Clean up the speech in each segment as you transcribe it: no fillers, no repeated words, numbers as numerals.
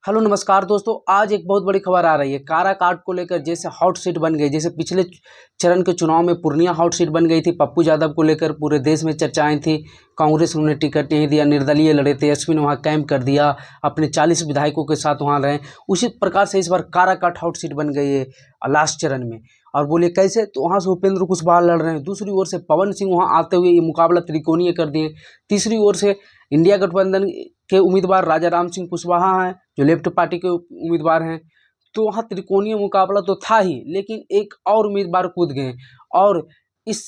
Hello नमस्कार दोस्तों। आज एक बहुत बड़ी खबर आ रही है काराकाट को लेकर। जैसे हॉट सीट बन गई, जैसे पिछले चरण के चुनाव में पूर्णिया हॉट सीट बन गई थी। पप्पू यादव को लेकर पूरे देश में चर्चाएं थी। कांग्रेस ने उन्हें टिकट नहीं दिया, निर्दलीय लड़े, तेजस्वी ने वहां कैंप कर दिया, अपने 40 विधायकों के साथ वहां रहे। उसी प्रकार से इस बार काराकाट हॉट सीट बन गई है लास्ट चरण में। और बोलिए कैसे, तो वहाँ से उपेंद्र कुशवाहा लड़ रहे हैं, दूसरी ओर से पवन सिंह वहाँ आते हुए ये मुकाबला त्रिकोणीय कर दिए। तीसरी ओर से इंडिया गठबंधन के उम्मीदवार राजा राम सिंह कुशवाहा हैं, जो लेफ्ट पार्टी के उम्मीदवार हैं। तो वहाँ त्रिकोणीय मुकाबला तो था ही, लेकिन एक और उम्मीदवार कूद गए और इस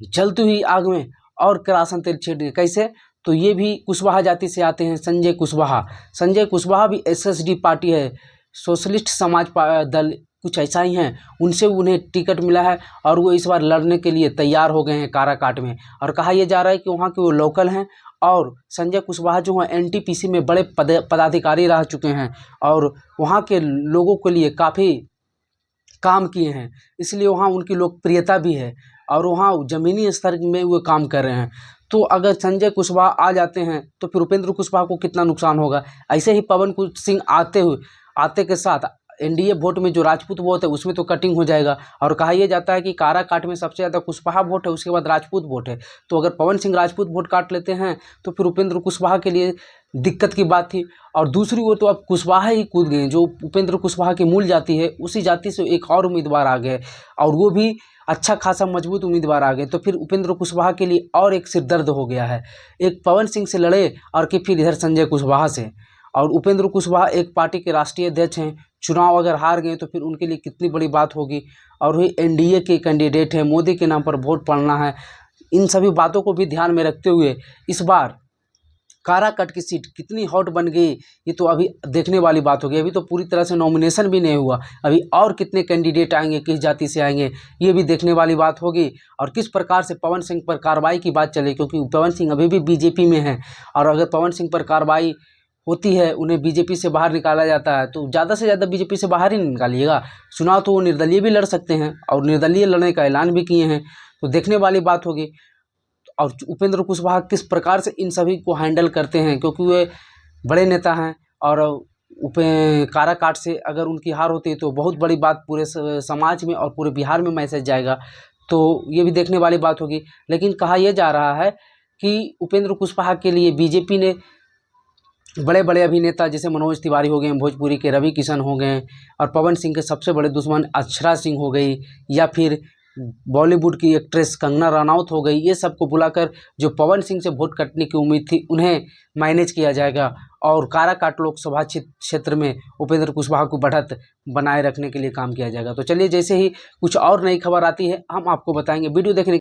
जलती हुई आग में और करासन तेल छीट गए। कैसे, तो ये भी कुशवाहा जाति से आते हैं, संजय कुशवाहा। संजय कुशवाहा भी एसएसडी पार्टी है, सोशलिस्ट समाज दल कुछ ऐसा ही है, उनसे उन्हें टिकट मिला है और वो इस बार लड़ने के लिए तैयार हो गए हैं काराकाट में। और कहा यह जा रहा है कि वहाँ के वो लोकल हैं और संजय कुशवाहा जो हैं एनटीपीसी में बड़े पदाधिकारी रह चुके हैं और वहाँ के लोगों के लिए काफ़ी काम किए हैं, इसलिए वहाँ उनकी लोकप्रियता भी है और वहाँ ज़मीनी स्तर में वो काम कर रहे हैं। तो अगर संजय कुशवाहा आ जाते हैं तो फिर उपेंद्र कुशवाहा को कितना नुकसान होगा। ऐसे ही पवन सिंह आते के साथ एनडीए वोट में जो राजपूत वोट है उसमें तो कटिंग हो जाएगा। और कहा यह जाता है कि काराकाट में सबसे ज़्यादा कुशवाहा वोट है, उसके बाद राजपूत वोट है। तो अगर पवन सिंह राजपूत वोट काट लेते हैं तो फिर उपेंद्र कुशवाहा के लिए दिक्कत की बात थी। और दूसरी ओर तो अब कुशवाहा ही कूद गए, जो उपेंद्र कुशवाहा की मूल जाति है उसी जाति से एक और उम्मीदवार आ गए और वो भी अच्छा खासा मजबूत उम्मीदवार आ गए। तो फिर उपेंद्र कुशवाहा के लिए और एक सिरदर्द हो गया है, एक पवन सिंह से लड़े और कि फिर इधर संजय कुशवाहा से। और उपेंद्र कुशवाहा एक पार्टी के राष्ट्रीय अध्यक्ष हैं, चुनाव अगर हार गए तो फिर उनके लिए कितनी बड़ी बात होगी। और वही एनडीए के कैंडिडेट हैं, मोदी के नाम पर वोट पड़ना है। इन सभी बातों को भी ध्यान में रखते हुए इस बार काराकाट की सीट कितनी हॉट बन गई, ये तो अभी देखने वाली बात होगी। अभी तो पूरी तरह से नॉमिनेशन भी नहीं हुआ, अभी और कितने कैंडिडेट आएंगे, किस जाति से आएंगे, ये भी देखने वाली बात होगी। और किस प्रकार से पवन सिंह पर कार्रवाई की बात चले, क्योंकि पवन सिंह अभी भी बीजेपी में हैं और अगर पवन सिंह पर कार्रवाई होती है, उन्हें बीजेपी से बाहर निकाला जाता है, तो ज़्यादा से ज़्यादा बीजेपी से बाहर ही निकालिएगा। चुनाव तो वो निर्दलीय भी लड़ सकते हैं और निर्दलीय लड़ने का ऐलान भी किए हैं, तो देखने वाली बात होगी। और उपेंद्र कुशवाहा किस प्रकार से इन सभी को हैंडल करते हैं, क्योंकि वे बड़े नेता हैं और काराकाट से अगर उनकी हार होती है तो बहुत बड़ी बात पूरे समाज में और पूरे बिहार में मैसेज जाएगा। तो ये भी देखने वाली बात होगी। लेकिन कहा यह जा रहा है कि उपेंद्र कुशवाहा के लिए बीजेपी ने बड़े बड़े अभिनेता जैसे मनोज तिवारी हो गए, भोजपुरी के रवि किशन हो गए, और पवन सिंह के सबसे बड़े दुश्मन अक्षरा सिंह हो गई, या फिर बॉलीवुड की एक्ट्रेस कंगना रनौत हो गई, ये सबको बुलाकर जो पवन सिंह से वोट कटने की उम्मीद थी उन्हें मैनेज किया जाएगा और काराकाट लोकसभा क्षेत्र में उपेंद्र कुशवाहा को बढ़त बनाए रखने के लिए काम किया जाएगा। तो चलिए, जैसे ही कुछ और नई खबर आती है हम आपको बताएंगे। वीडियो देखने